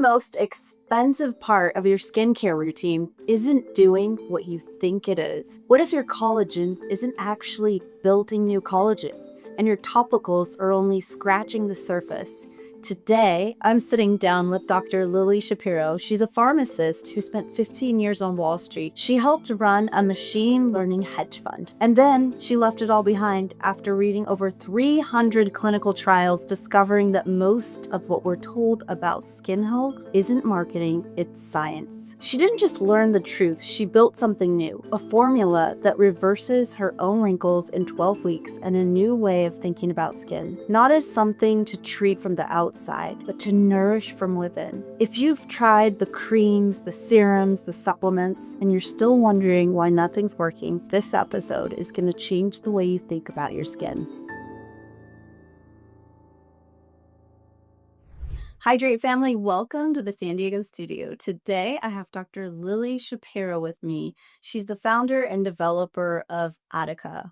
most expensive part of your skincare routine isn't doing what you think it is? What if your collagen isn't actually building new collagen and your topicals are only scratching the surface? Today, I'm sitting down with Dr. Lily Shapiro. She's a pharmacist who spent 15 years on Wall Street. She helped run a machine learning hedge fund. And then she left it all behind after reading over 300 clinical trials, discovering that most of what we're told about skin health isn't marketing, it's science. She didn't just learn the truth, she built something new, a formula that reverses her own wrinkles in 12 weeks and a new way of thinking about skin. Not as something to treat from the outside, but to nourish from within. If you've tried the creams, the serums, the supplements, and you're still wondering why nothing's working, this episode is going to change the way you think about your skin. Hydrate family, welcome to the San Diego studio. Today, I have Dr. Lily Shapiro with me. She's the founder and developer of Attica.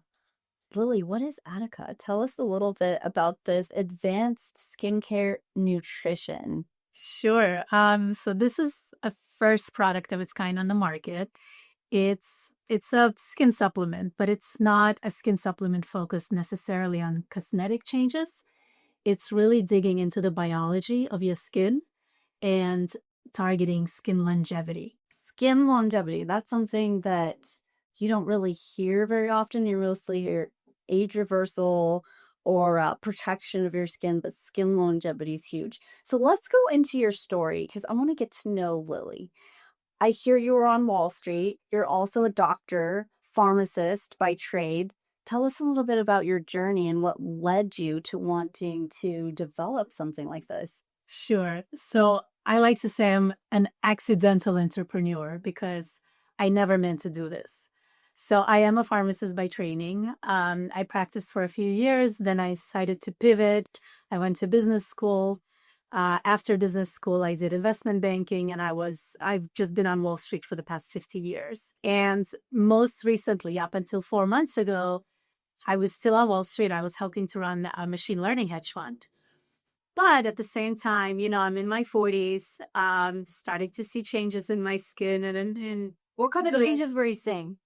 Lily, what is Attica? Tell us a little bit about this advanced skincare nutrition. Sure. So this is a first product of its kind on the market. It's a skin supplement, but it's not a skin supplement focused necessarily on cosmetic changes. It's really digging into the biology of your skin and targeting skin longevity. Skin longevity, that's something that you don't really hear very often. You mostly hear age reversal or protection of your skin, but skin longevity is huge. So let's go into your story because I want to get to know Lily. I hear you were on Wall Street. You're also a doctor, pharmacist by trade. Tell us a little bit about your journey and what led you to wanting to develop something like this. Sure. So I like to say I'm an accidental entrepreneur because I never meant to do this. So I am a pharmacist by training. I practiced for a few years. Then I decided to pivot. I went to business school. After business school, I did investment banking, and I've just been on Wall Street for the past 50 years. And most recently, up until 4 months ago, I was still on Wall Street. I was helping to run a machine learning hedge fund. But at the same time, I'm in my 40s, starting to see changes in my skin. And What kind of changes were you seeing?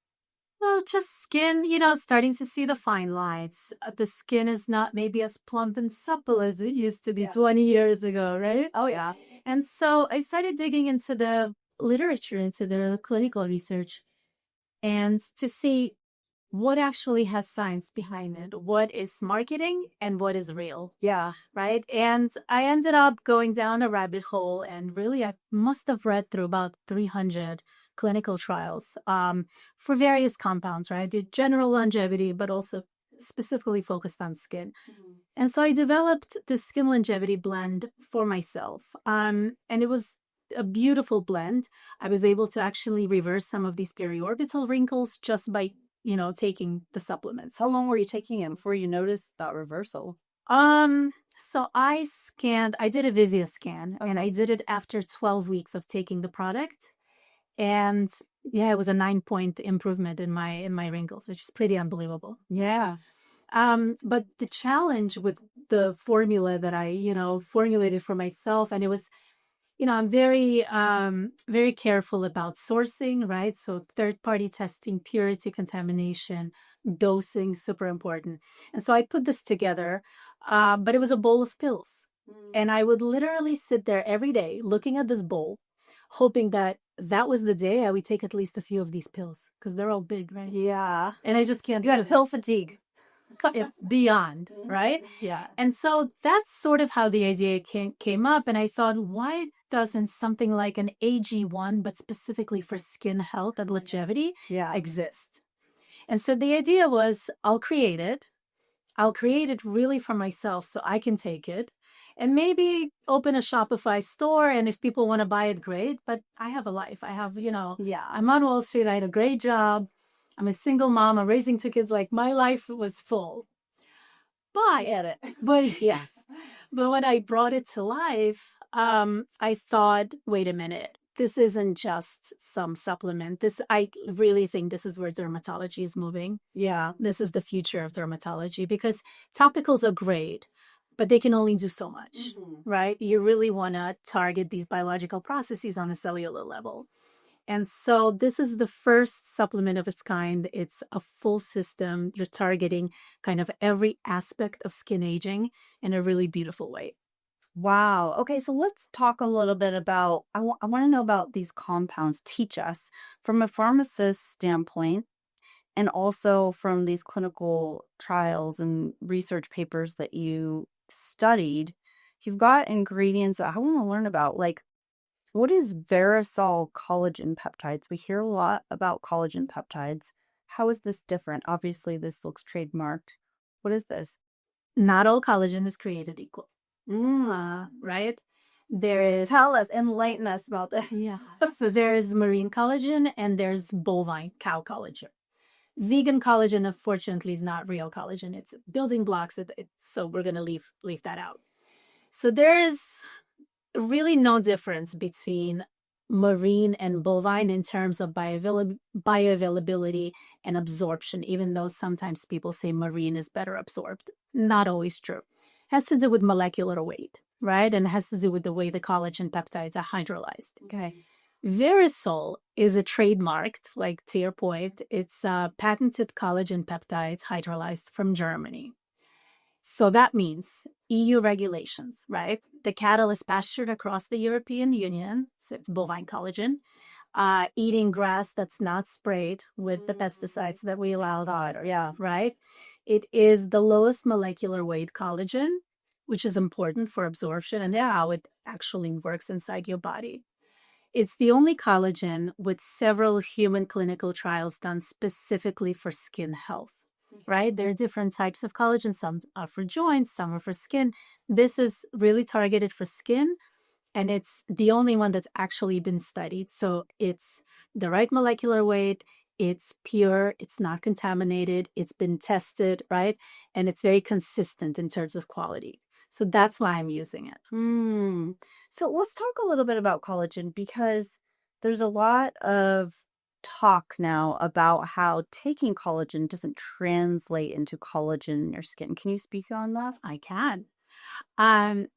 well, just skin, starting to see the fine lines. The skin is not maybe as plump and supple as it used to be 20 years ago, right? Oh, yeah. And so I started digging into the literature, into the clinical research, and to see what actually has science behind it, what is marketing and what is real. Yeah. Right. And I ended up going down a rabbit hole, and really, I must have read through about 300 clinical trials for various compounds, right? I did general longevity, but also specifically focused on skin. Mm-hmm. And so I developed this skin longevity blend for myself. And it was a beautiful blend. I was able to actually reverse some of these periorbital wrinkles just by taking the supplements. How long were you taking it before you noticed that reversal? So I did a Visia scan, and I did it after 12 weeks of taking the product. And yeah, it was a 9-point improvement in my wrinkles, which is pretty unbelievable. Yeah. But the challenge with the formula that I, formulated for myself, and it was, I'm very, very careful about sourcing, right? So third-party testing, purity, contamination, dosing, super important. And so I put this together, but it was a bowl of pills. And I would literally sit there every day looking at this bowl, hoping that was the day I would take at least a few of these pills because they're all big, right? Yeah. And I just can't. You had pill fatigue. Beyond, right? Yeah. And so that's sort of how the idea came up. And I thought, why doesn't something like an AG1, but specifically for skin health and longevity, exist? And so the idea was, I'll create it really for myself so I can take it and maybe open a Shopify store. And if people want to buy it, great. But I have a life. I have, I'm on Wall Street. I had a great job. I'm a single mom. I'm raising 2 kids. Like, my life was full. But yes. But when I brought it to life, I thought, wait a minute. This isn't just some supplement. I really think this is where dermatology is moving. Yeah. This is the future of dermatology because topicals are great. but they can only do so much, Mhm. right? You really want to target these biological processes on a cellular level. And so this is the first supplement of its kind. It's a full system. You're targeting kind of every aspect of skin aging in a really beautiful way. Wow. Okay, so let's talk a little bit about I want to know about these compounds. Teach us from a pharmacist standpoint and also from these clinical trials and research papers that you studied. You've got ingredients that I want to learn about. Like, what is Verisol collagen peptides? We hear a lot about collagen peptides. How is this different? Obviously, this looks trademarked. What is this? Not all collagen is created equal, Mm. right? There is, Tell us, enlighten us about this. yeah. So there is marine collagen and there's bovine cow collagen. Vegan collagen, unfortunately, is not real collagen. It's building blocks. So we're going to leave that out. So there is really no difference between marine and bovine in terms of bioavailability and absorption, even though sometimes people say marine is better absorbed. Not always true. It has to do with molecular weight, right? And it has to do with the way the collagen peptides are hydrolyzed. Okay. Verisol is a trademarked, like to your point, it's patented collagen peptides hydrolyzed from Germany. So that means EU regulations, right? The cattle is pastured across the European Union, so it's bovine collagen, eating grass that's not sprayed with the pesticides that we allow out, Yeah. right? It is the lowest molecular weight collagen, which is important for absorption and how it actually works inside your body. It's the only collagen with several human clinical trials done specifically for skin health, right? There are different types of collagen. Some are for joints, some are for skin. This is really targeted for skin, and it's the only one that's actually been studied. So it's the right molecular weight, it's pure, it's not contaminated, it's been tested, right? And it's very consistent in terms of quality. So that's why I'm using it. So let's talk a little bit about collagen because there's a lot of talk now about how taking collagen doesn't translate into collagen in your skin. Can you speak on that? I can.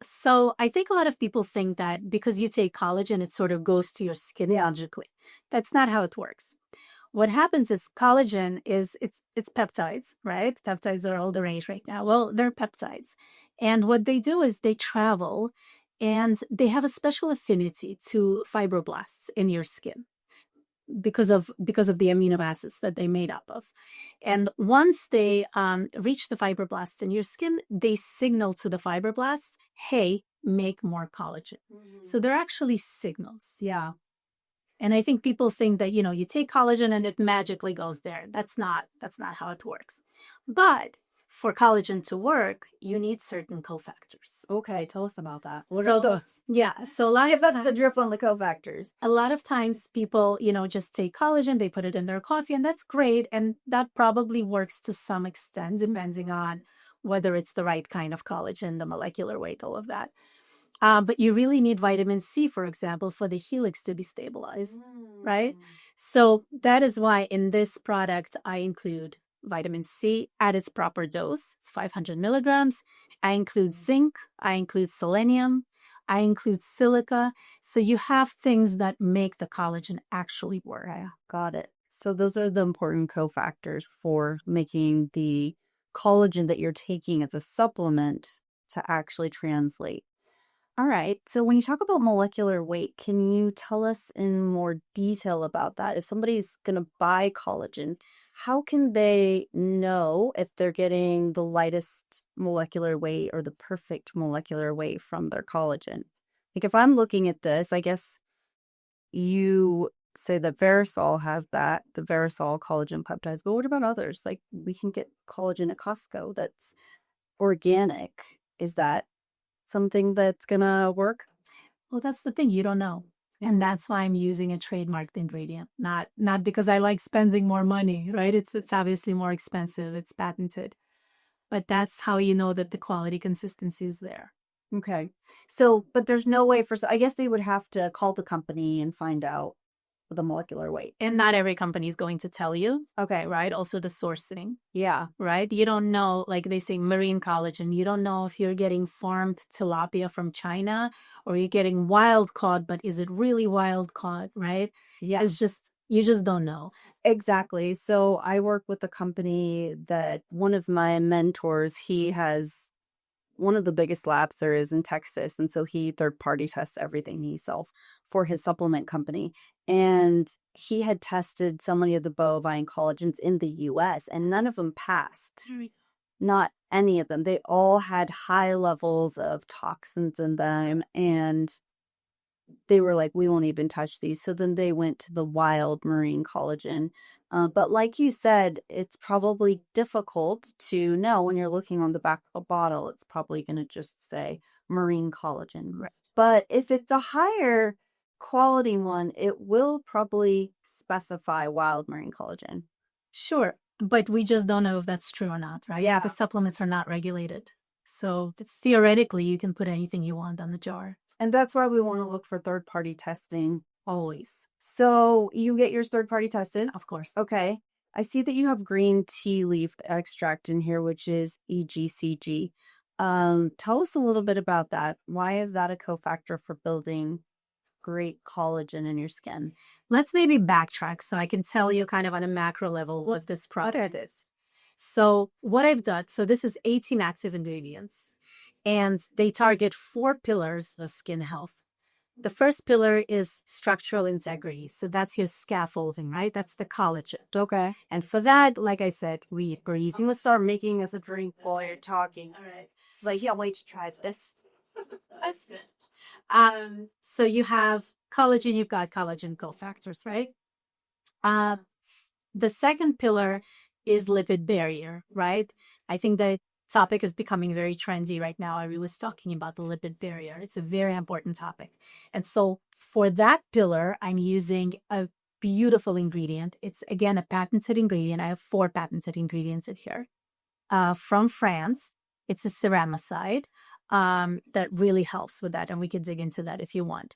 So I think a lot of people think that because you take collagen, it sort of goes to your skin magically. That's not how it works. What happens is collagen is it's peptides, right? Peptides are all the rage right now. Well, they're peptides. And what they do is they travel and they have a special affinity to fibroblasts in your skin because of the amino acids that they made up of. And once they reach the fibroblasts in your skin, they signal to the fibroblasts, hey, make more collagen. So they're actually signals. Yeah. And I think people think that, you take collagen and it magically goes there. That's not how it works. But for collagen to work, you need certain cofactors. Okay, tell us about that. What So are those? Yeah. So a lot Give us the drip on the cofactors. a lot of times people, just take collagen, they put it in their coffee, and that's great. And that probably works to some extent, depending on whether it's the right kind of collagen, the molecular weight, all of that. But you really need vitamin C, for example, for the helix to be stabilized, right? So that is why in this product, I include vitamin C at its proper dose. It's 500 milligrams. I include zinc. I include selenium. I include silica. So you have things that make the collagen actually work. Okay, got it. So those are the important cofactors for making the collagen that you're taking as a supplement to actually translate. All right. So when you talk about molecular weight, can you tell us in more detail about that? If somebody's going to buy collagen, how can they know if they're getting the lightest molecular weight or the perfect molecular weight from their collagen? Like if I'm looking at this, I guess you say that Verisol has that, the Verisol collagen peptides, but what about others? Like we can get collagen at Costco that's organic. Is that something that's gonna work? Well, that's the thing. You don't know. And that's why I'm using a trademarked ingredient, not because I like spending more money, right? It's obviously more expensive. It's patented. But that's how you know that the quality consistency is there. Okay. So, but there's no way for, I guess they would have to call the company and find out the molecular weight. And not every company is going to tell you. Okay. Right. Also the sourcing. Yeah. Right. You don't know, like they say, marine collagen. You don't know if you're getting farmed tilapia from China or you're getting wild caught, but is it really wild caught? Right. Yeah. It's just, you just don't know. Exactly. So I work with a company that one of my mentors, he has one of the biggest labs there is in Texas. And so he third party tests everything himself for his supplement company. And he had tested so many of the bovine collagens in the US and none of them passed. Not any of them. They all had high levels of toxins in them. And they were like, we won't even touch these. So then they went to the wild marine collagen. But like you said, it's probably difficult to know when you're looking on the back of a bottle. It's probably going to just say marine collagen. Right. But if it's a higher quality one, it will probably specify wild marine collagen. Sure. But we just don't know if that's true or not, right? Yeah. The supplements are not regulated. So theoretically, you can put anything you want on the jar. And that's why we want to look for third-party testing always. So you get yours third-party tested? Of course. Okay. I see that you have green tea leaf extract in here, which is EGCG. Tell us a little bit about that. Why is that a cofactor for building great collagen in your skin? Let's maybe backtrack so I can tell you kind of on a macro level what this product is. So what I've done, so this is 18 active ingredients, and they target 4 pillars of skin health. The first pillar is structural integrity. So that's your scaffolding, right? That's the collagen. Okay. And for that, like I said, we're I'm using. going to start making us a drink while you're talking. All right. Like, yeah, wait to try this. That's good. So you have collagen, you've got collagen cofactors, right? The second pillar is lipid barrier, right? I think the topic is becoming very trendy right now. I was talking about the lipid barrier. It's a very important topic. And so for that pillar, I'm using a beautiful ingredient. It's, again, a patented ingredient. I have 4 patented ingredients in here. From France. It's a ceramicide that really helps with that. And we can dig into that if you want.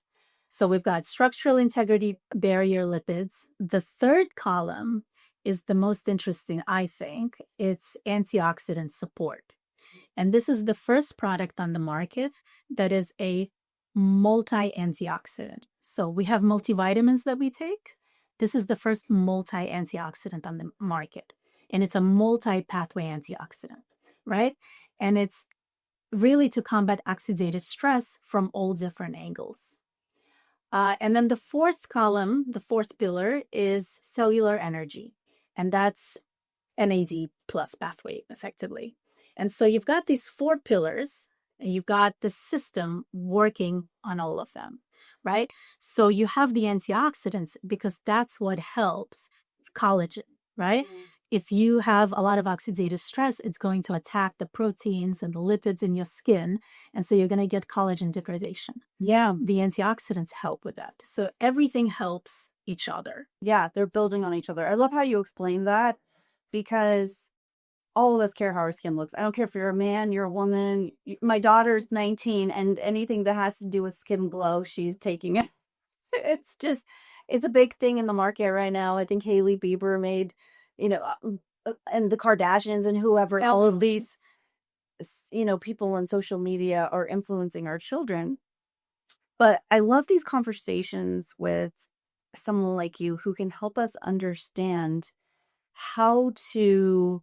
So we've got structural integrity barrier lipids. The third column is the most interesting, I think. It's antioxidant support. And this is the first product on the market that is a multi-antioxidant. So we have multivitamins that we take. This is the first multi-antioxidant on the market. And it's a multi-pathway antioxidant, right? And it's really to combat oxidative stress from all different angles. And then the fourth column, the fourth pillar, is cellular energy. And that's NAD plus pathway, effectively. And so you've got these 4 pillars, and you've got the system working on all of them, right? So you have the antioxidants because that's what helps collagen, right? Mm-hmm. If you have a lot of oxidative stress, it's going to attack the proteins and the lipids in your skin. And so you're going to get collagen degradation. Yeah. The antioxidants help with that. So everything helps each other. Yeah, they're building on each other. I love how you explain that because all of us care how our skin looks. I don't care if you're a man, you're a woman. My daughter's 19 and anything that has to do with skin glow, she's taking it. It's a big thing in the market right now. I think Hailey Bieber made, and the Kardashians and whoever, all of these, people on social media are influencing our children. But I love these conversations with someone like you who can help us understand how to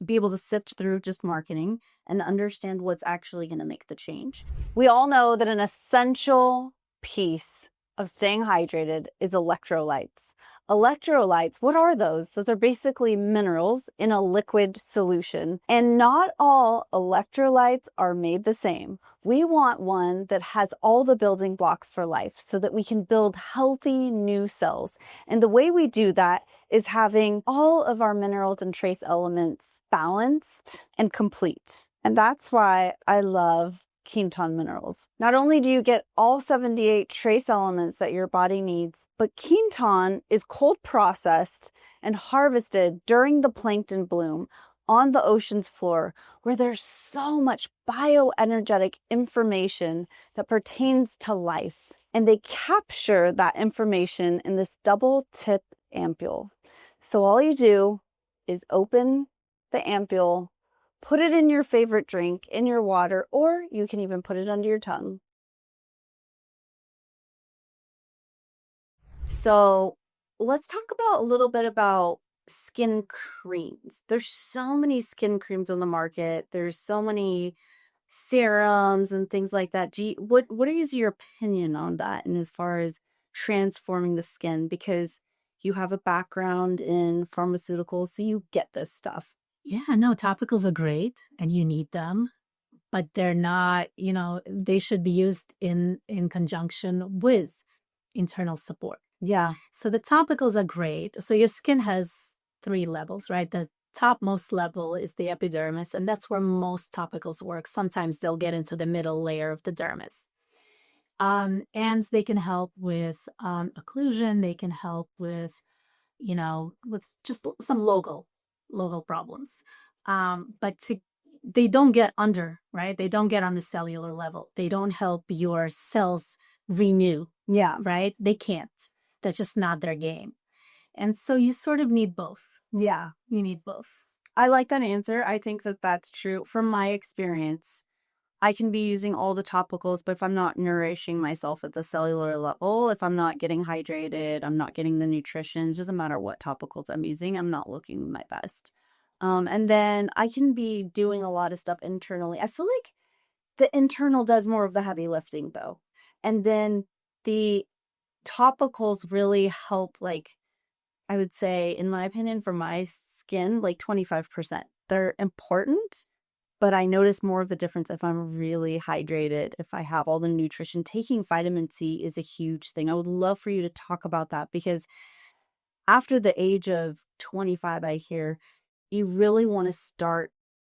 be able to sift through just marketing and understand what's actually going to make the change. We all know that an essential piece of staying hydrated is electrolytes. Electrolytes, what are those? Those are basically minerals in a liquid solution. And not all electrolytes are made the same. We want one that has all the building blocks for life so that we can build healthy new cells. And the way we do that is having all of our minerals and trace elements balanced and complete. And that's why I love Quinton minerals. Not only do you get all 78 trace elements that your body needs, but Quinton is cold processed and harvested during the plankton bloom on the ocean's floor, where there's so much bioenergetic information that pertains to life. and they capture that information in this double tip ampule. So all you do is open the ampule, put it in your favorite drink, in your water, or you can even put it under your tongue. So let's talk about a little bit about skin creams. There's so many skin creams on the market. There's so many serums and things like that. What is your opinion on that, and as far as transforming the skin? Because you have a background in pharmaceuticals, so you get this stuff. Yeah, no, topicals are great and you need them, but they're not, they should be used in conjunction with internal support. Yeah. So the topicals are great. So your skin has 3 levels, right? The topmost level is the epidermis, and that's where most topicals work. Sometimes they'll get into the middle layer of the dermis. And they can help with occlusion. They can help with, with just some local problems. But they don't get under, right? They don't get on the cellular level. They don't help your cells renew. Yeah. Right? They can't. That's just not their game. And so you sort of need both. Yeah. You need both. I like that answer. I think that that's true. From my experience, I can be using all the topicals, but if I'm not nourishing myself at the cellular level, if I'm not getting hydrated, I'm not getting the nutrition, it doesn't matter what topicals I'm using, I'm not looking my best. And then I can be doing a lot of stuff internally. I feel like the internal does more of the heavy lifting though. And then the topicals really help, like, I would say, in my opinion, for my skin, like 25%. They're important, but I notice more of the difference if I'm really hydrated, if I have all the nutrition. Taking vitamin C is a huge thing. I would love for you to talk about that, because after the age of 25, I hear you really want to start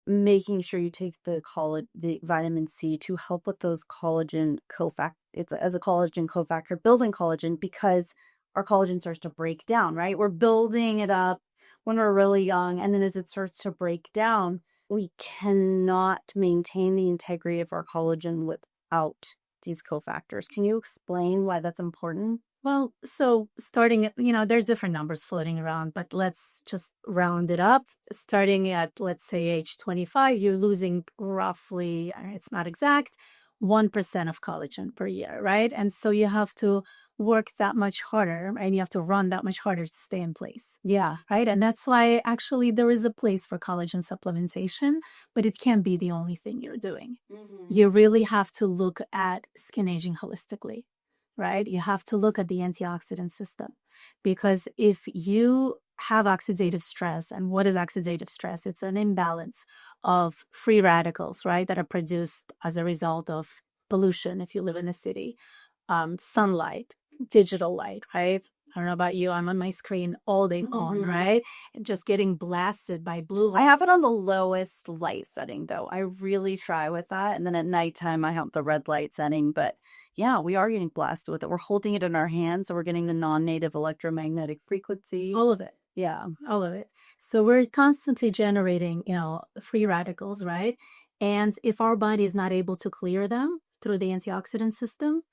making sure you take the vitamin C to help with those collagen cofactor. It's as a collagen cofactor, building collagen, because our collagen starts to break down, right? We're building it up when we're really young, and then as it starts to break down, we cannot maintain the integrity of our collagen without these cofactors. Can you explain why that's important? Well, so starting at, there's different numbers floating around, but let's just round it up. Starting at, let's say, age 25, you're losing roughly, it's not exact, 1% of collagen per year, right? And so you have to work that much harder, and you have to run that much harder to stay in place. Yeah. Right. And that's why actually there is a place for collagen supplementation, but it can't be the only thing you're doing. Mm-hmm. You really have to look at skin aging holistically. Right? You have to look at the antioxidant system, because if you have oxidative stress, and what is oxidative stress? It's an imbalance of free radicals, right, that are produced as a result of pollution if you live in a city, sunlight, digital light, right? I don't know about you, I'm on my screen all day long, right? And just getting blasted by blue light. I have it on the lowest light setting, though. I really try with that. And then at nighttime, I have the red light setting. But yeah, we are getting blasted with it. We're holding it in our hands, so we're getting the non-native electromagnetic frequency. All of it. Yeah. All of it. So we're constantly generating, free radicals, right? And if our body is not able to clear them through the antioxidant system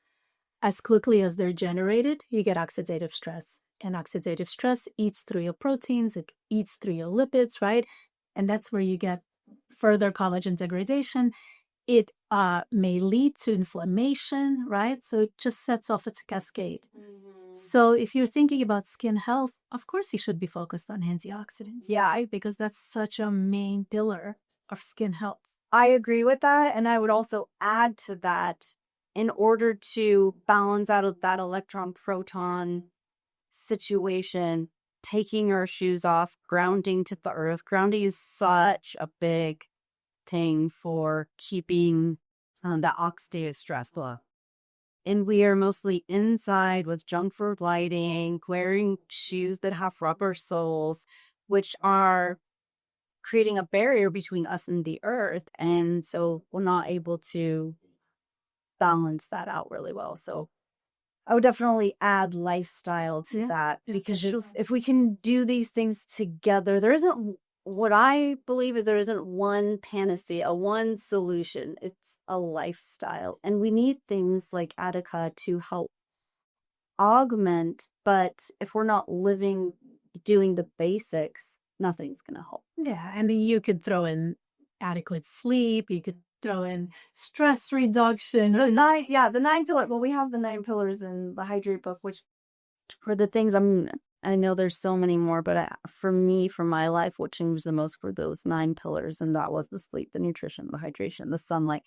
as quickly as they're generated, you get oxidative stress. And oxidative stress eats through your proteins, it eats through your lipids, right? And that's where you get further collagen degradation. It may lead to inflammation, right? So it just sets off its cascade. Mm-hmm. So if you're thinking about skin health, of course you should be focused on antioxidants. Yeah. Right? Because that's such a main pillar of skin health. I agree with that. And I would also add to that, in order to balance out that electron proton situation, taking our shoes off, grounding to the earth. Grounding is such a big thing for keeping the oxidative stress low. And we are mostly inside with junk food lighting, wearing shoes that have rubber soles, which are creating a barrier between us and the earth. And so we're not able to balance that out really well. So I would definitely add lifestyle to that, because if we can do these things together, there isn't, what I believe is there isn't one panacea, one solution. It's a lifestyle. And we need things like Attica to help augment, but if we're not doing the basics, nothing's going to help. Yeah. And then you could throw in adequate sleep. You could throw in stress reduction. The 9 pillar. Well, we have the 9 pillars in the Hydrate book, which for the things I know there's so many more, but for me, for my life, what changed the most were those 9 pillars. And that was the sleep, the nutrition, the hydration, the sunlight,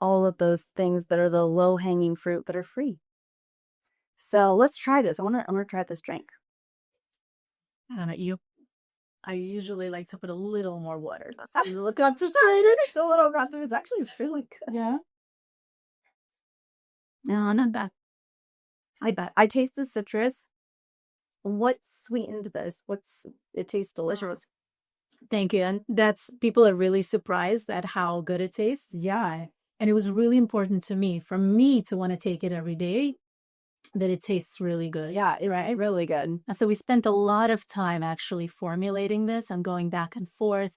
all of those things that are the low hanging fruit that are free. So let's try this. I want to try this drink. I don't know. I usually like to put a little more water. That's a little concentrated. It's a little concentrated. It's actually really good. Yeah. No, not bad. I bet. I taste the citrus. What sweetened this? It tastes delicious. Thank you. And people are really surprised at how good it tastes. Yeah. And it was really important to me, for me to want to take it every day, that it tastes really good. Yeah, right. Really good. And so we spent a lot of time actually formulating this and going back and forth.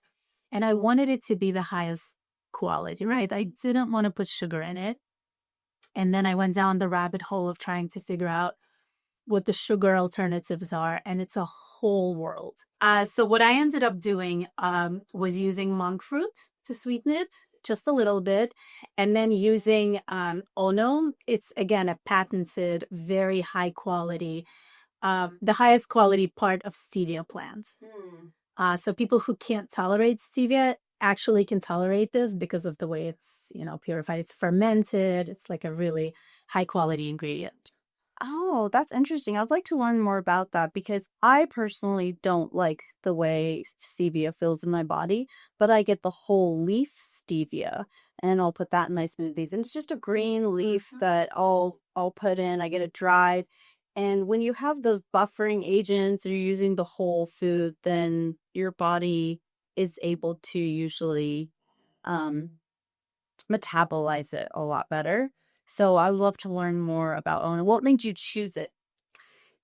And I wanted it to be the highest quality, right? I didn't want to put sugar in it. And then I went down the rabbit hole of trying to figure out what the sugar alternatives are. And it's a whole world. So what I ended up doing was using monk fruit to sweeten it, just a little bit. And then using Ono. It's, again, a patented, very high quality, the highest quality part of stevia plant. So people who can't tolerate stevia actually can tolerate this because of the way it's, purified. It's fermented. It's like a really high quality ingredient. Oh, that's interesting. I'd like to learn more about that because I personally don't like the way stevia feels in my body, but I get the whole leaf stevia and I'll put that in my smoothies. And it's just a green leaf that I'll put in. I get it dried. And when you have those buffering agents, you're using the whole food, then your body is able to usually metabolize it a lot better. So I would love to learn more about Ono. What made you choose it?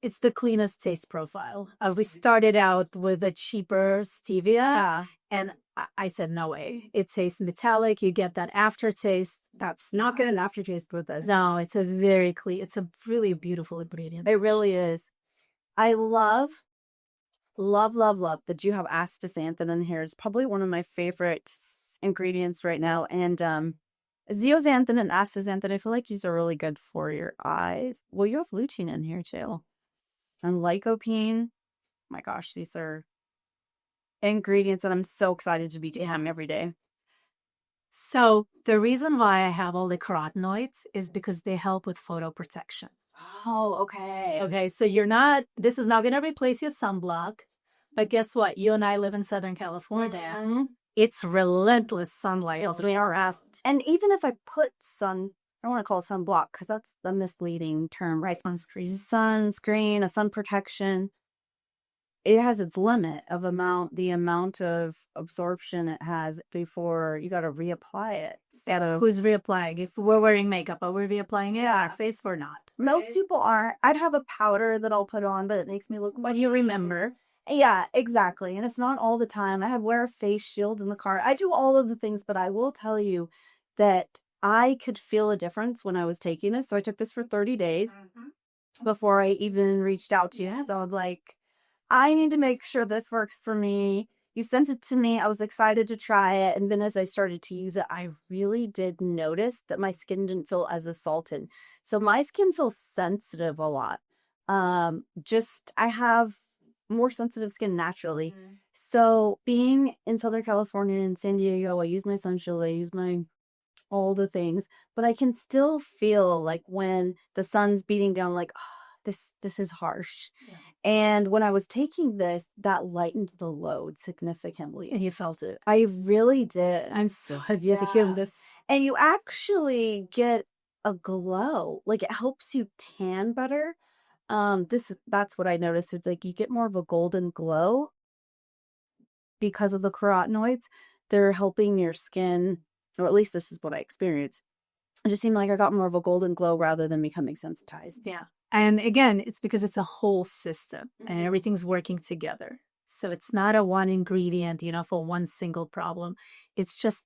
It's the cleanest taste profile. We started out with a cheaper stevia, and I said, no way. It tastes metallic. You get that aftertaste. That's not getting an aftertaste with this. No, it's a very clean. It's a really beautiful ingredient. It really is. I love that you have astaxanthin in here. It's probably one of my favorite ingredients right now. And zeaxanthin and astaxanthin, I feel like these are really good for your eyes. Well, you have lutein in here too. And lycopene. My gosh, these are ingredients that I'm so excited to be taking every day. So the reason why I have all the carotenoids is because they help with photoprotection. Oh, okay. Okay, so this is not going to replace your sunblock, but guess what? You and I live in Southern California. Mm-hmm. It's relentless sunlight. And even if I put I don't want to call it sunblock because that's the misleading term, right? Sunscreen, a sun protection. It has its limit of the amount of absorption it has before you got to reapply it. Who's reapplying? If we're wearing makeup, are we reapplying it on our face or not? Most people aren't. I'd have a powder that I'll put on, but it makes me look. But you remember. Yeah, exactly. And it's not all the time. I wear a face shield in the car. I do all of the things, but I will tell you that I could feel a difference when I was taking this. So I took this for 30 days before I even reached out to you. So I was like, I need to make sure this works for me. You sent it to me. I was excited to try it. And then as I started to use it, I really did notice that my skin didn't feel as assaulted. So my skin feels sensitive a lot. I have more sensitive skin naturally. So being in Southern California and San Diego, I use my sunshield, I use all the things, but I can still feel like when the sun's beating down, like, oh, this is harsh. Yeah. And when I was taking this, that lightened the load significantly. And you felt it. I really did. I'm so happy to hear this. And you actually get a glow. Like it helps you tan better. That's what I noticed. It's like you get more of a golden glow because of the carotenoids. They're helping your skin, or at least this is what I experienced. It just seemed like I got more of a golden glow rather than becoming sensitized. Yeah. And again, it's because it's a whole system and everything's working together. So it's not a one ingredient, for one single problem. It's just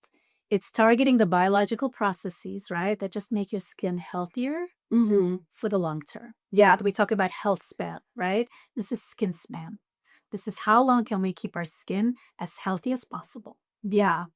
It's targeting the biological processes, right, that just make your skin healthier for the long term. Yeah. We talk about health span, right? This is skin span. This is how long can we keep our skin as healthy as possible. Yeah.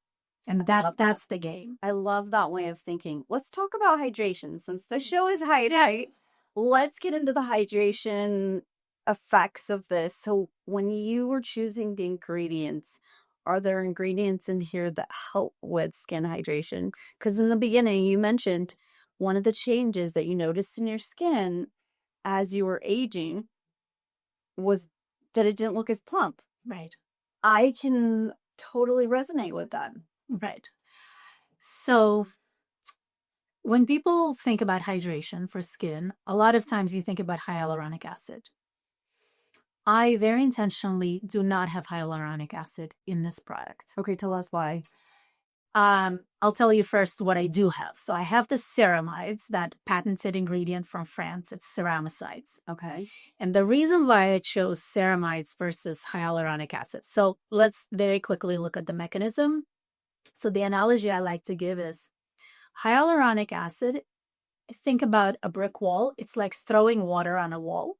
And that's the game. I love that way of thinking. Let's talk about hydration. Since the show is hydrate, let's get into the hydration effects of this. So when you were choosing the ingredients, are there ingredients in here that help with skin hydration? Because in the beginning, you mentioned one of the changes that you noticed in your skin as you were aging was that it didn't look as plump. Right. I can totally resonate with that. Right. So when people think about hydration for skin, a lot of times you think about hyaluronic acid. I very intentionally do not have hyaluronic acid in this product. Okay, tell us why. I'll tell you first what I do have. So I have the ceramides, that patented ingredient from France. It's ceramides. Okay. And the reason why I chose ceramides versus hyaluronic acid. So let's very quickly look at the mechanism. So the analogy I like to give is hyaluronic acid. Think about a brick wall. It's like throwing water on a wall,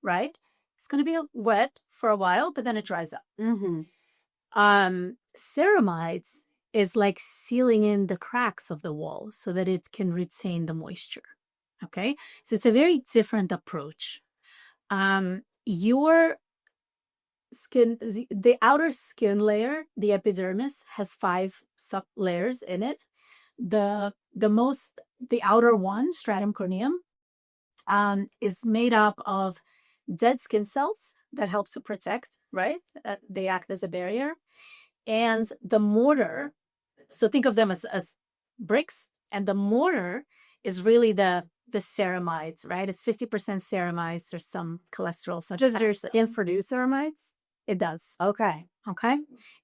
right? It's going to be wet for a while, but then it dries up. Ceramides is like sealing in the cracks of the wall so that it can retain the moisture. Okay, so it's a very different approach. Your skin, the outer skin layer, the epidermis, has 5 sub layers in it. The outer one, stratum corneum, is made up of dead skin cells that help to protect, right? They act as a barrier. And the mortar, so think of them as bricks, and the mortar is really the ceramides, right? It's 50% ceramides. There's some cholesterol. Does your skin produce ceramides? It does. Okay. Okay.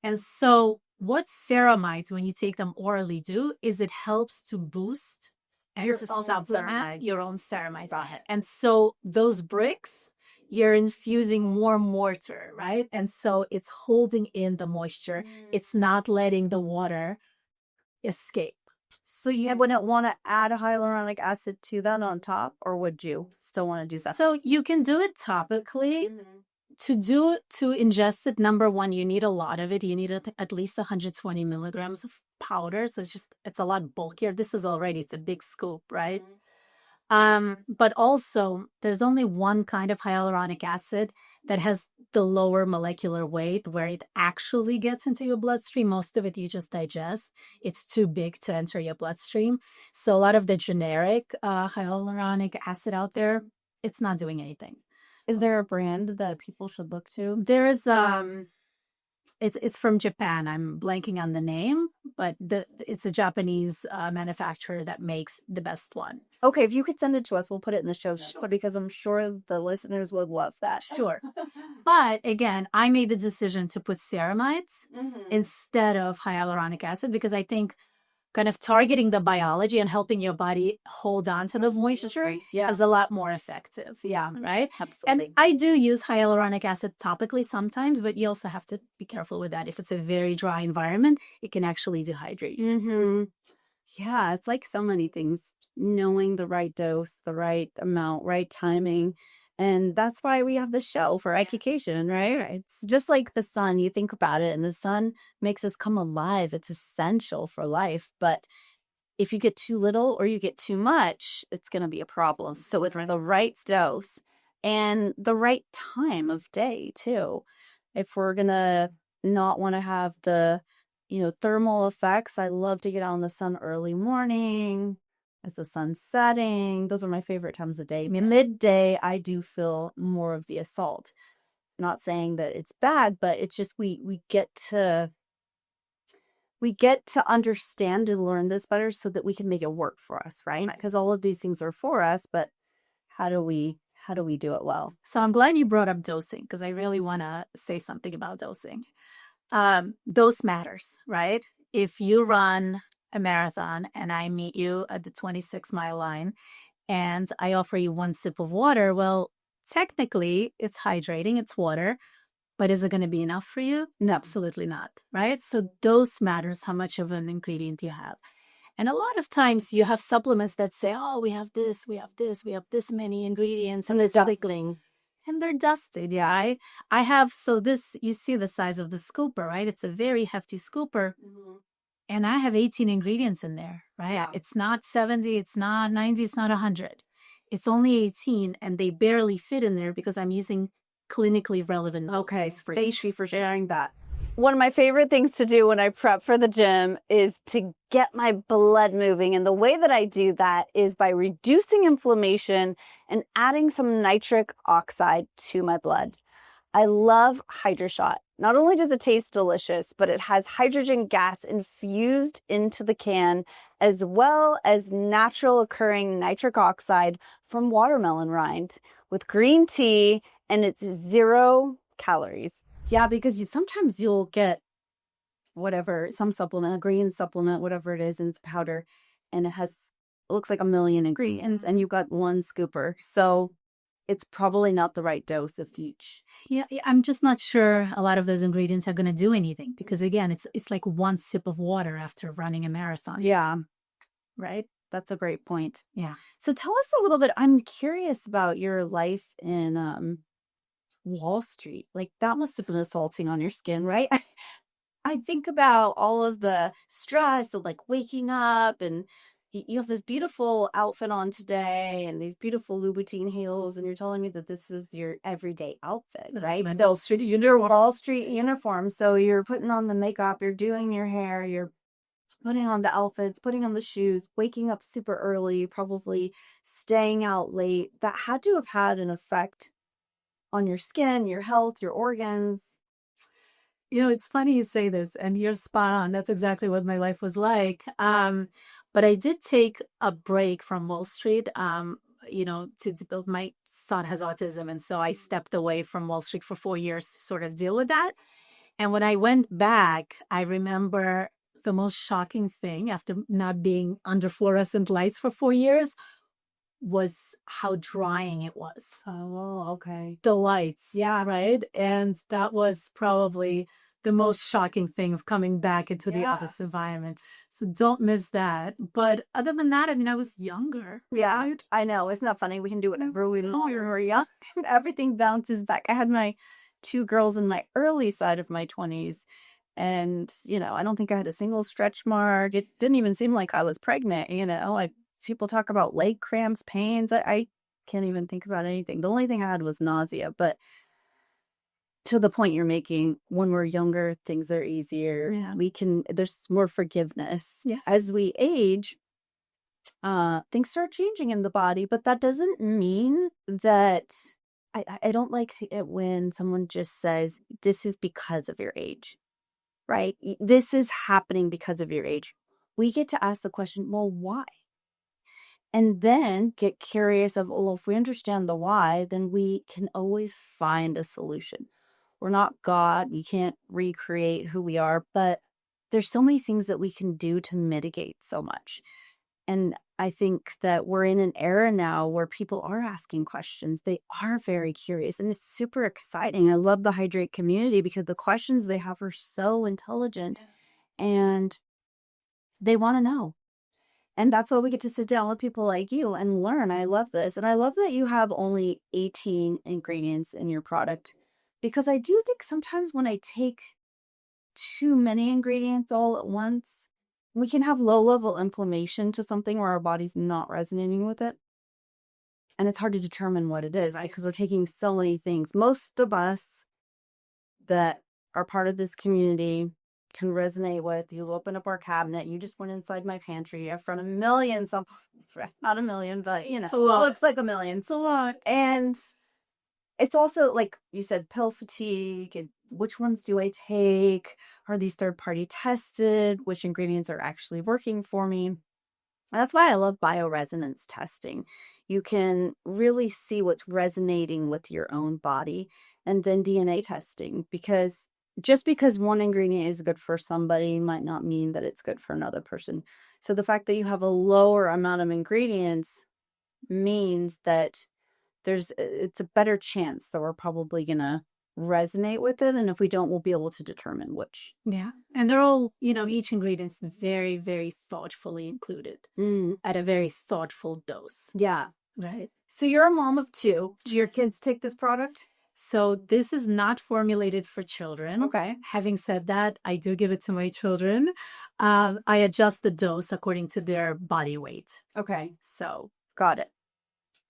And so what ceramides, when you take them orally, do is it helps to boost and to supplement your own ceramides. And so those bricks, you're infusing more mortar, right? And so it's holding in the moisture. It's not letting the water escape. So you wouldn't want to add a hyaluronic acid to that on top, or would you still want to do that? So you can do it topically. To ingest it, number one, you need a lot of it. You need at least 120 milligrams of powder. So it's a lot bulkier. It's a big scoop, right? But also there's only one kind of hyaluronic acid that has the lower molecular weight where it actually gets into your bloodstream. Most of it you just digest. It's too big to enter your bloodstream. So a lot of the generic hyaluronic acid out there, it's not doing anything. Is there a brand that people should look to? There is it's from Japan. I'm blanking on the name, but it's a Japanese manufacturer that makes the best one. Okay, if you could send it to us, we'll put it in the show notes because I'm sure the listeners would love that. Sure. But again, I made the decision to put ceramides instead of hyaluronic acid because I think kind of targeting the biology and helping your body hold on to the moisture is a lot more effective. Yeah. Right? Absolutely. And I do use hyaluronic acid topically sometimes, but you also have to be careful with that. If it's a very dry environment, it can actually dehydrate. Yeah, it's like so many things, knowing the right dose, the right amount, right timing. And that's why we have the show for education, right? It's just like the sun. You think about it, and the sun makes us come alive. It's essential for life. But if you get too little or you get too much, it's going to be a problem. So with the right dose and the right time of day too, if we're going to not want to have the, thermal effects, I love to get out in the sun early morning. As the sun's setting, those are my favorite times of day. Midday, I do feel more of the assault. Not saying that it's bad, but it's just we get to understand and learn this better so that we can make it work for us, right? Because all of these things are for us, but how do we do it well? So I'm glad you brought up dosing because I really want to say something about dosing. Dose matters, right? If you run a marathon and I meet you at the 26-mile line and I offer you 1 sip of water, well, technically it's hydrating, it's water, But is it going to be enough for you? No, absolutely not, right? So dose matters, how much of an ingredient you have. And a lot of times you have supplements that say, oh, we have this, we have this, we have this many ingredients. And they're dusting. And they're dusted, yeah. I have, so this, you see the size of the scooper, right? It's a very hefty scooper. And I have 18 ingredients in there, right? Yeah. It's not 70, it's not 90, it's not 100. It's only 18, and they barely fit in there because I'm using clinically relevant. Okay, thank you for sharing that. One of my favorite things to do when I prep for the gym is to get my blood moving. And the way that I do that is by reducing inflammation and adding some nitric oxide to my blood. I love HydroShot. Not only does it taste delicious, but it has hydrogen gas infused into the can, as well as natural occurring nitric oxide from watermelon rind with green tea, and it's 0 calories. Yeah, because sometimes you'll get whatever, some supplement, a green supplement, whatever it is, and it's powder, and it looks like a million ingredients, and you've got one scooper. So it's probably not the right dose of each. Yeah, I'm just not sure a lot of those ingredients are going to do anything because, again, it's like one sip of water after running a marathon. Yeah, right? That's a great point. Yeah. So tell us a little bit. I'm curious about your life in Wall Street. Like, that must have been assaulting on your skin, right? I think about all of the stress of like waking up, and you have this beautiful outfit on today and these beautiful Louboutin heels, and you're telling me that this is your everyday outfit, right? My Wall Street uniform. Wall Street uniform. So you're putting on the makeup, you're doing your hair, you're putting on the outfits, putting on the shoes, waking up super early, probably staying out late. That had to have had an effect on your skin, your health, your organs. You know, it's funny you say this, and you're spot on. That's exactly what my life was like. But I did take a break from Wall Street, to build. My son has autism, and so I stepped away from Wall Street for 4 years to sort of deal with that. And when I went back, I remember the most shocking thing after not being under fluorescent lights for 4 years was how drying it was. Oh, okay. The lights. Yeah. Right. And that was probably the most shocking thing of coming back into the office environment. So don't miss that. But other than that, I mean, I was younger. Yeah, right? I know. Isn't that funny? We can do whatever we want when we're young. Everything bounces back. I had my 2 girls in my early side of my 20s. And, I don't think I had a single stretch mark. It didn't even seem like I was pregnant, like people talk about leg cramps, pains. I can't even think about anything. The only thing I had was nausea. But to the point you're making, when we're younger, things are easier. Yeah. There's more forgiveness. Yes. As we age, things start changing in the body, but that doesn't mean that I don't like it when someone just says, this is because of your age, right? This is happening because of your age. We get to ask the question, well, why? And then get curious of, well, if we understand the why, then we can always find a solution. We're not God. We can't recreate who we are, but there's so many things that we can do to mitigate so much. And I think that we're in an era now where people are asking questions. They are very curious, and it's super exciting. I love the Hydrate community because the questions they have are so intelligent, and they want to know. And that's why we get to sit down with people like you and learn. I love this. And I love that you have only 18 ingredients in your product, because I do think sometimes when I take too many ingredients all at once, we can have low-level inflammation to something where our body's not resonating with it. And it's hard to determine what it is because we're taking so many things. Most of us that are part of this community can resonate with. You open up our cabinet, you just went inside my pantry, I've found a million supplements, not a million, but it looks like a million. It's a lot. And it's also, like you said, pill fatigue, and which ones do I take? Are these third-party tested? Which ingredients are actually working for me? That's why I love bioresonance testing. You can really see what's resonating with your own body. And then DNA testing, because just because one ingredient is good for somebody might not mean that it's good for another person. So the fact that you have a lower amount of ingredients means that it's a better chance that we're probably going to resonate with it. And if we don't, we'll be able to determine which. Yeah. And they're all, each ingredient's very, very thoughtfully included at a very thoughtful dose. Yeah. Right. So you're a mom of 2. Do your kids take this product? So this is not formulated for children. Okay. Having said that, I do give it to my children. I adjust the dose according to their body weight. Okay. So Got it.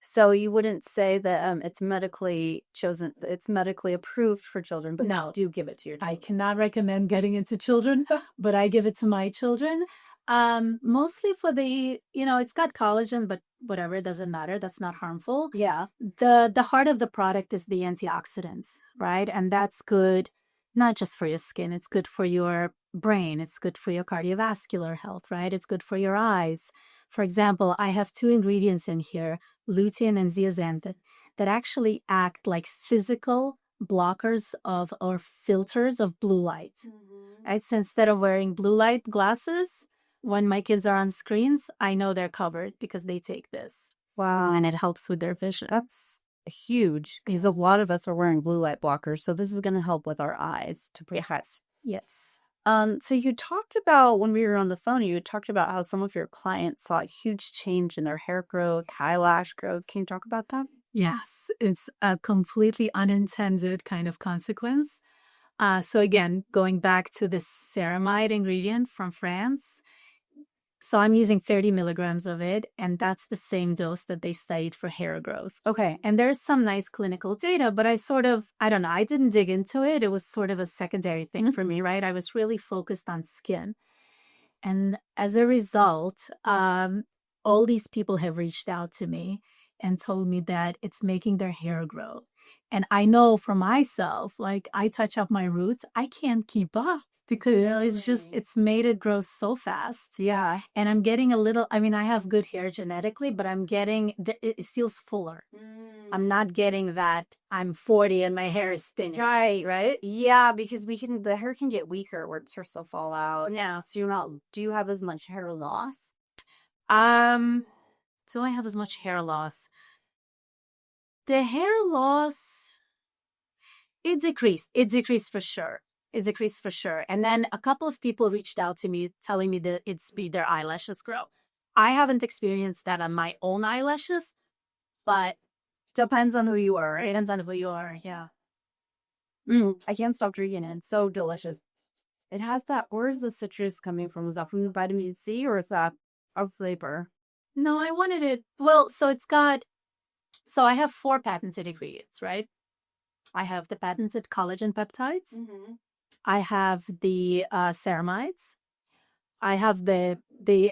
So you wouldn't say that it's medically approved for children, but No. do give it to your children. I cannot recommend getting into children, but I give it to my children. Mostly for the, it's got collagen, but whatever, it doesn't matter. That's not harmful. Yeah. The heart of the product is the antioxidants, right? And that's good, not just for your skin. It's good for your brain. It's good for your cardiovascular health, right? It's good for your eyes. For example, I have 2 ingredients in here, lutein and zeaxanthin, that actually act like physical blockers of or filters of blue light. Right? So instead of wearing blue light glasses, when my kids are on screens, I know they're covered because they take this. Wow. And it helps with their vision. That's huge because a lot of us are wearing blue light blockers. So this is going to help with our eyes to protect. Yes. So you talked about when we were on the phone, you talked about how some of your clients saw a huge change in their hair growth, eyelash growth. Can you talk about that? Yes. It's a completely unintended kind of consequence. So again, going back to the ceramide ingredient from France. So I'm using 30 milligrams of it, and that's the same dose that they studied for hair growth. Okay. And there's some nice clinical data, but I don't know, I didn't dig into it. It was sort of a secondary thing for me, right? I was really focused on skin. And as a result, all these people have reached out to me and told me that it's making their hair grow. And I know for myself, like I touch up my roots, I can't keep up because it's made it grow so fast. Yeah. And I'm getting I have good hair genetically, but I'm getting, it feels fuller. I'm not getting that I'm 40 and my hair is thinner. Right. Yeah, because the hair can get weaker where it starts to fall out. Yeah. So do you have as much hair loss? Do I have as much hair loss? The hair loss, it decreased. It decreased for sure. And then a couple of people reached out to me telling me that it's made their eyelashes grow. I haven't experienced that on my own eyelashes, but depends on who you are, right? Depends on who you are, yeah. I can't stop drinking it. It's so delicious. It has that, where is the citrus coming from? Is that from the vitamin C or is that a flavor? No, I wanted it. Well, so I have 4 patented ingredients, right? I have the patented collagen peptides. I have the ceramides. I have the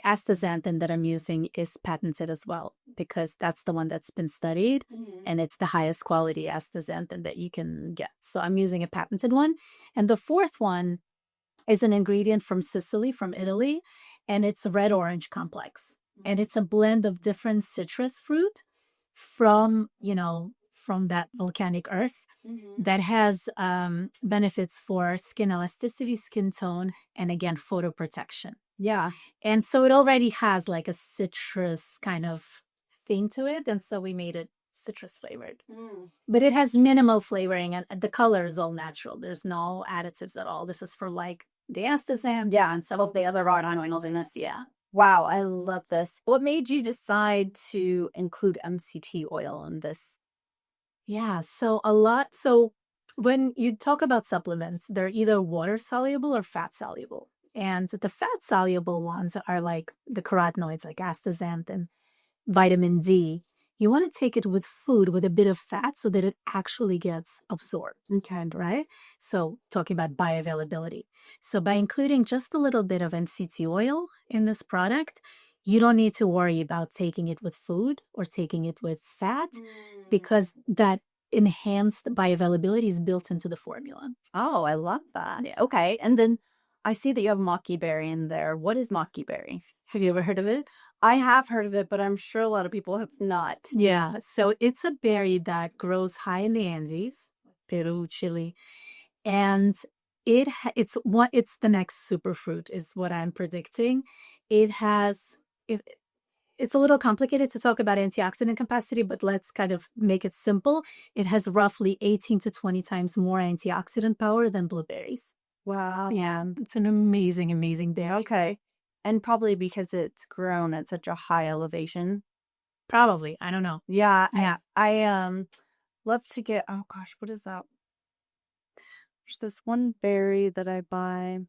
astaxanthin that I'm using is patented as well because that's the one that's been studied and it's the highest quality astaxanthin that you can get. So I'm using a patented one. And the 4th one is an ingredient from Sicily, from Italy, and it's a red-orange complex. And it's a blend of different citrus fruit from that volcanic earth that has benefits for skin elasticity, skin tone, and again, photoprotection. Yeah. And so it already has like a citrus kind of thing to it. And so we made it citrus flavored. But it has minimal flavoring and the color is all natural. There's no additives at all. This is for like the astaxanthin. Yeah, and some of the other raw oils in this. Yeah. Wow, I love this. What made you decide to include MCT oil in this? Yeah, so when you talk about supplements, they're either water soluble or fat soluble. And the fat soluble ones are like the carotenoids, like astaxanthin, vitamin D. You want to take it with food with a bit of fat so that it actually gets absorbed. Okay, right? So talking about bioavailability. So by including just a little bit of MCT oil in this product, you don't need to worry about taking it with food or taking it with fat because that enhanced bioavailability is built into the formula. Oh, I love that. Yeah. Okay. And then I see that you have maki berry in there. What is maki berry? Have you ever heard of it? I have heard of it, but I'm sure a lot of people have not. Yeah. So it's a berry that grows high in the Andes, Peru, Chile, and it's the next superfruit is what I'm predicting. it's a little complicated to talk about antioxidant capacity, but let's kind of make it simple. It has roughly 18 to 20 times more antioxidant power than blueberries. Wow. Yeah, it's an amazing, amazing berry. Okay. And probably because it's grown at such a high elevation. Probably. I don't know. Yeah. Yeah. I love to get, oh gosh, what is that? There's this one berry that I buy.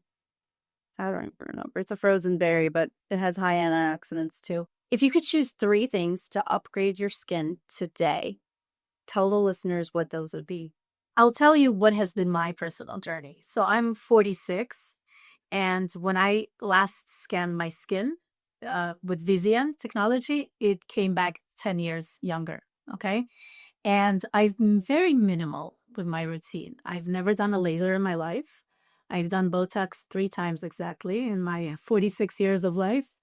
I don't even remember. It's a frozen berry, but it has high antioxidants too. If you could choose 3 things to upgrade your skin today, tell the listeners what those would be. I'll tell you what has been my personal journey. So I'm 46, and when I last scanned my skin with Visian technology, it came back 10 years younger. Okay. And I've been very minimal with my routine. I've never done a laser in my life. I've done Botox 3 times exactly in my 46 years of life.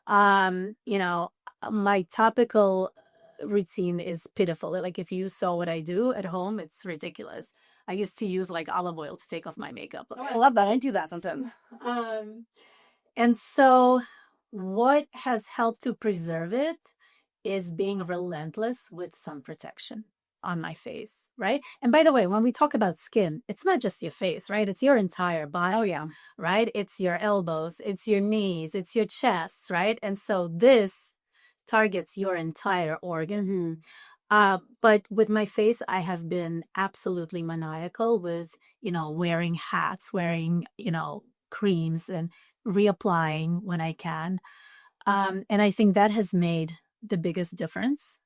You know, my topical routine is pitiful. Like if you saw what I do at home, it's ridiculous. I used to use like olive oil to take off my makeup. Oh, I love that. I do that sometimes. And so what has helped to preserve it is being relentless with sun protection on my face, right? And by the way, when we talk about skin, it's not just your face, right? It's your entire body. Oh, yeah. Right? It's your elbows, it's your knees, it's your chest, right? And so this targets your entire organ. But with my face, I have been absolutely maniacal with, wearing hats, wearing, creams and reapplying when I can. And I think that has made the biggest difference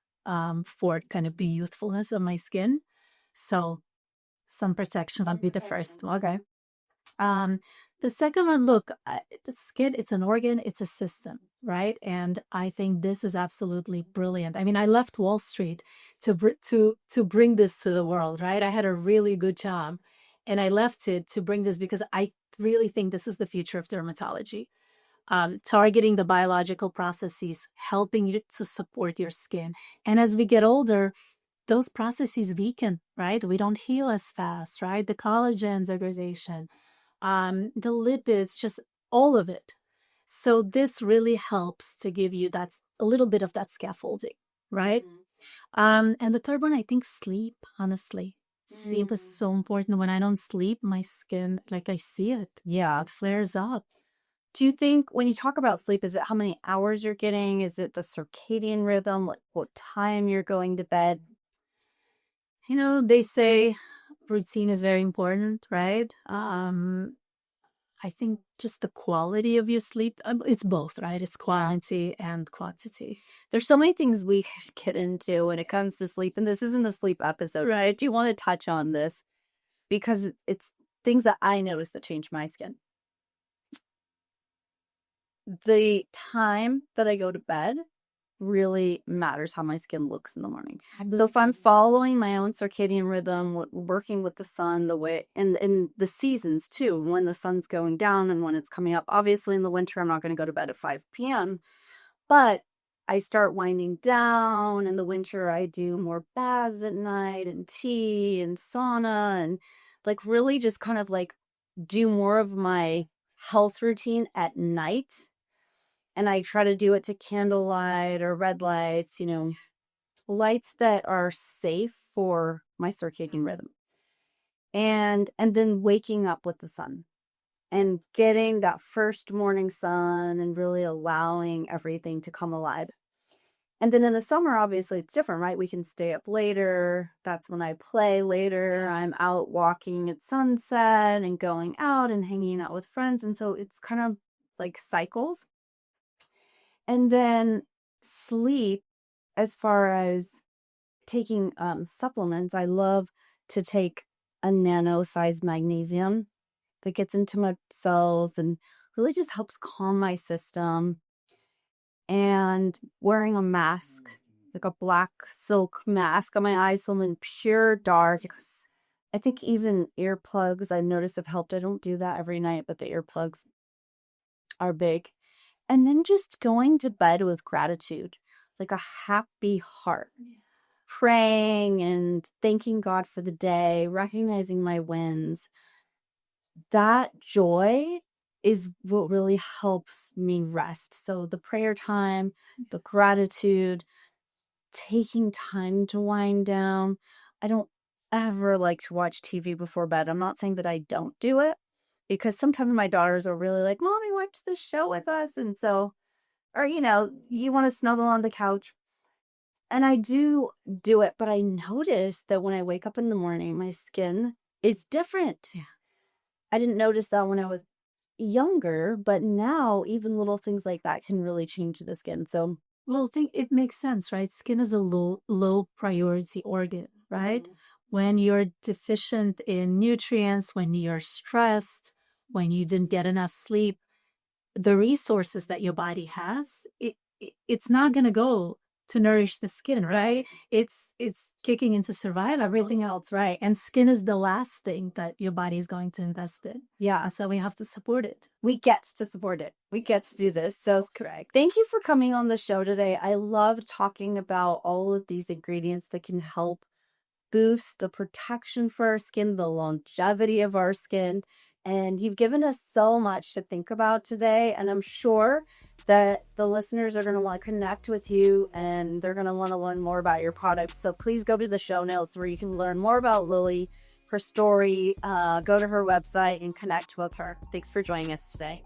for kind of the youthfulness of my skin. So sun protection would be the first. Okay. The second one, look, the skin, it's an organ, it's a system, right? And I think this is absolutely brilliant. I mean, I left Wall Street to bring this to the world, right? I had a really good job and I left it to bring this because I really think this is the future of dermatology. Targeting the biological processes, helping you to support your skin. And as we get older, those processes weaken, right? We don't heal as fast, right? The collagen degradation, the lipids, just all of it. So this really helps to give you a little bit of that scaffolding, right? And the third one, I think sleep, honestly. Sleep is so important. When I don't sleep, my skin, like I see it. Yeah. It flares up. Do you think when you talk about sleep, is it how many hours you're getting? Is it the circadian rhythm? Like what time you're going to bed? They say routine is very important, right? I think just the quality of your sleep, it's both, right? It's quality and quantity. There's so many things we could get into when it comes to sleep, and this isn't a sleep episode, right? I do want to touch on this because it's things that I noticed that changed my skin. The time that I go to bed really matters how my skin looks in the morning. So if I'm following my own circadian rhythm, working with the sun, the way and the seasons too, when the sun's going down and when it's coming up. Obviously in the winter, I'm not going to go to bed at 5 p.m., but I start winding down. In the winter, I do more baths at night and tea and sauna and like really just kind of like do more of my health routine at night. And I try to do it to candlelight or red lights, lights that are safe for my circadian rhythm. And then waking up with the sun and getting that first morning sun and really allowing everything to come alive. And then in the summer, obviously, it's different, right? We can stay up later. That's when I play later. I'm out walking at sunset and going out and hanging out with friends. And so it's kind of like cycles. And then sleep, as far as taking supplements, I love to take a nano-sized magnesium that gets into my cells and really just helps calm my system. And wearing a mask, like a black silk mask on my eyes, something pure dark. I think even earplugs I've noticed have helped. I don't do that every night, but the earplugs are big. And then just going to bed with gratitude, like a happy heart, praying and thanking God for the day, recognizing my wins. That joy is what really helps me rest. So the prayer time, the gratitude, taking time to wind down. I don't ever like to watch TV before bed. I'm not saying that I don't do it, because sometimes my daughters are really like, Mommy, watch this show with us. And so, or, you want to snuggle on the couch. And I do it, but I notice that when I wake up in the morning, my skin is different. Yeah. I didn't notice that when I was younger, but now even little things like that can really change the skin. So, Well, I think it makes sense, right? Skin is a low priority organ, right? When you're deficient in nutrients, when you're stressed, when you didn't get enough sleep, the resources that your body has, it's not going to go to nourish the skin, right? It's kicking in to survive everything else, right? And skin is the last thing that your body is going to invest in. yeah, So we have to support it. we get to support it. We get to do this. So That's correct. thank you for coming on the show today. I love talking about all of these ingredients that can help boost the protection for our skin, the longevity of our skin. And you've given us so much to think about today. And I'm sure that the listeners are going to want to connect with you and they're going to want to learn more about your products. So please go to the show notes where you can learn more about Lily, her story, go to her website and connect with her. Thanks for joining us today.